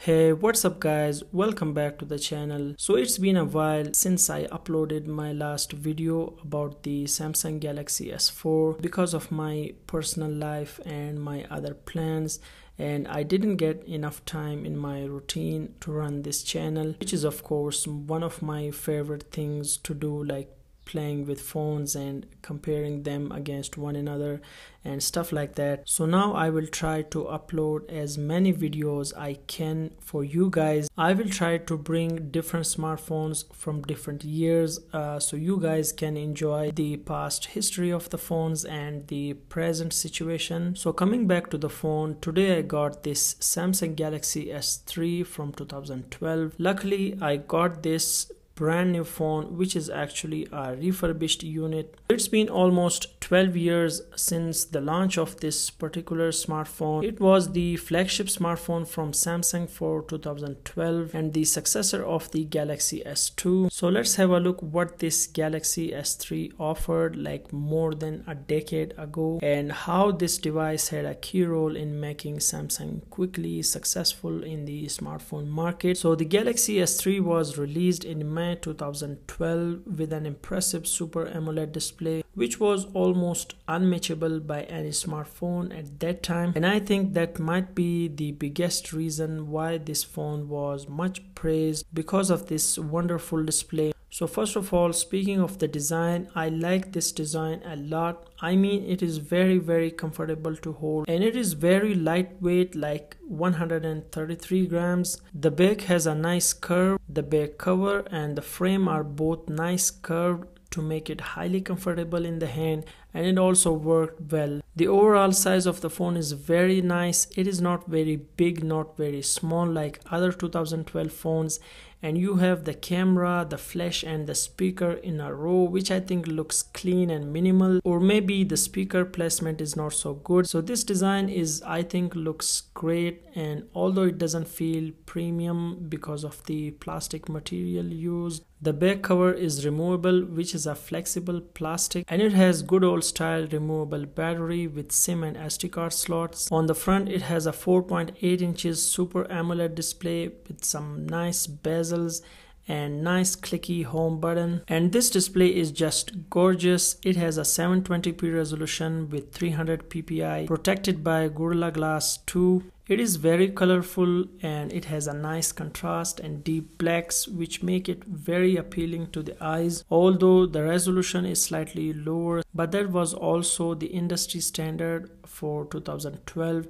Hey, what's up guys? Welcome back to the channel. So it's been a while since I uploaded my last video about the Samsung Galaxy S4 because of my personal life and my other plans, and I didn't get enough time in my routine to run this channel, which is of course one of my favorite things to do, like playing with phones and comparing them against one another and stuff like that. So now I will try to upload as many videos I can for you guys. I will try to bring different smartphones from different years so you guys can enjoy the past history of the phones and the present situation. So coming back to the phone, today I got this Samsung Galaxy S3 from 2012. Luckily I got this brand new phone, which is actually a refurbished unit. It's been almost 12 years since the launch of this particular smartphone. It was the flagship smartphone from Samsung for 2012 and the successor of the Galaxy S2. So let's have a look what this Galaxy S3 offered like more than a decade ago, and how this device had a key role in making Samsung quickly successful in the smartphone market. So the Galaxy S3 was released in May 2012 with an impressive Super AMOLED display, which was almost unmatchable by any smartphone at that time, and I think that might be the biggest reason why this phone was much praised, because of this wonderful display. So first of all, speaking of the design, I like this design a lot. I mean, it is very comfortable to hold and it is very lightweight, like 133 grams. The back has a nice curve. The back cover and the frame are both nice curved to make it highly comfortable in the hand, and it also worked well. The overall size of the phone is very nice. It is not very big, not very small like other 2012 phones, and you have the camera, the flash and the speaker in a row, which I think looks clean and minimal, or maybe the speaker placement is not so good. So this design is, I think, looks great, and although it doesn't feel premium because of the plastic material used, the back cover is removable, which is a flexible plastic, and it has good old style removable battery with SIM and SD card slots. On the front it has a 4.8 inches Super AMOLED display with some nice bezels and nice clicky home button, and this display is just gorgeous. It has a 720p resolution with 300 ppi, protected by Gorilla Glass 2. It is very colorful and it has a nice contrast and deep blacks, which make it very appealing to the eyes, although the resolution is slightly lower, but that was also the industry standard for 2012.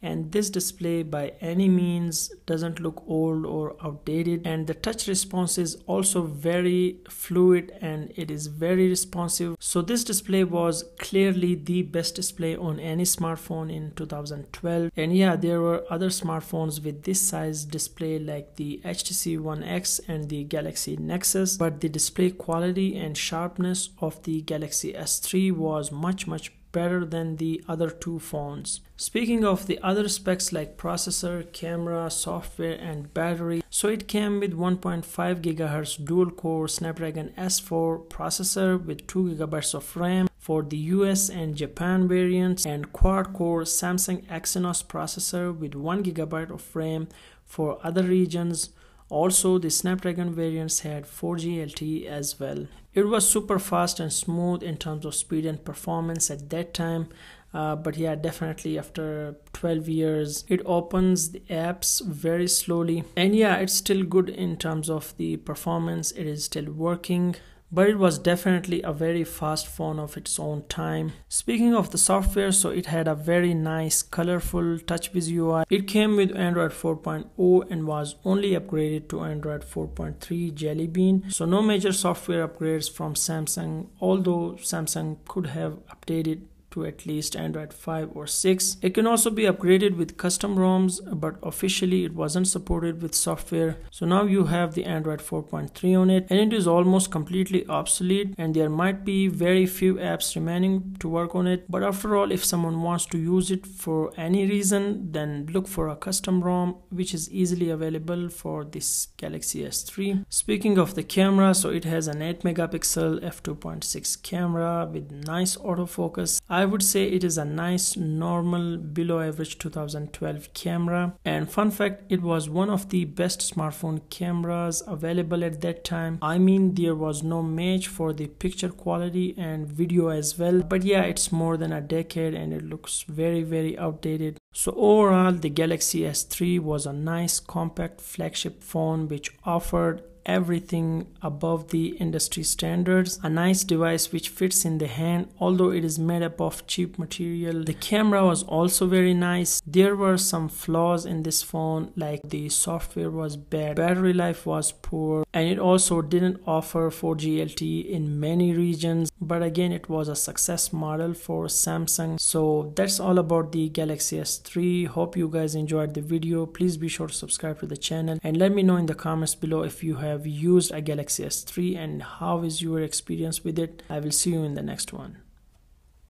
And this display by any means doesn't look old or outdated, and the touch response is also very fluid and it is very responsive. So this display was clearly the best display on any smartphone in 2012. And yeah, there were other smartphones with this size display like the HTC One X and the Galaxy Nexus, but the display quality and sharpness of the Galaxy S3 was much better than the other two phones. Speaking of the other specs like processor, camera, software and battery, so it came with 1.5 GHz dual-core Snapdragon S4 processor with 2 GB of RAM for the US and Japan variants, and quad-core Samsung Exynos processor with 1 GB of RAM for other regions. Also, the Snapdragon variants had 4G LTE as well. It was super fast and smooth in terms of speed and performance at that time, but yeah, definitely after 12 years it opens the apps very slowly, and yeah, it's still good in terms of the performance. It is still working, but it was definitely a very fast phone of its own time. Speaking of the software, so it had a very nice colorful TouchWiz UI. It came with Android 4.0 and was only upgraded to Android 4.3 Jelly Bean. So no major software upgrades from Samsung, although Samsung could have updated to at least Android 5 or 6. It can also be upgraded with custom ROMs, but officially it wasn't supported with software. So now you have the Android 4.3 on it, and it is almost completely obsolete, and there might be very few apps remaining to work on it. But after all, if someone wants to use it for any reason, then look for a custom ROM, which is easily available for this Galaxy S3. Speaking of the camera, so it has an 8 megapixel f2.6 camera with nice autofocus. I I would say it is a nice, normal, below average 2012 camera. And fun fact, it was one of the best smartphone cameras available at that time. I mean, there was no match for the picture quality and video as well. But yeah, it's more than a decade and it looks very outdated. So overall, the Galaxy S3 was a nice compact flagship phone which offered everything above the industry standards. A nice device which fits in the hand, although it is made up of cheap material. The camera was also very nice. There were some flaws in this phone, like the software was bad, battery life was poor, and it also didn't offer 4G LTE in many regions. But again, it was a success model for Samsung. So that's all about the Galaxy S3. Hope you guys enjoyed the video. Please be sure to subscribe to the channel and let me know in the comments below if you have used a Galaxy S3 and how is your experience with it. I will see you in the next one.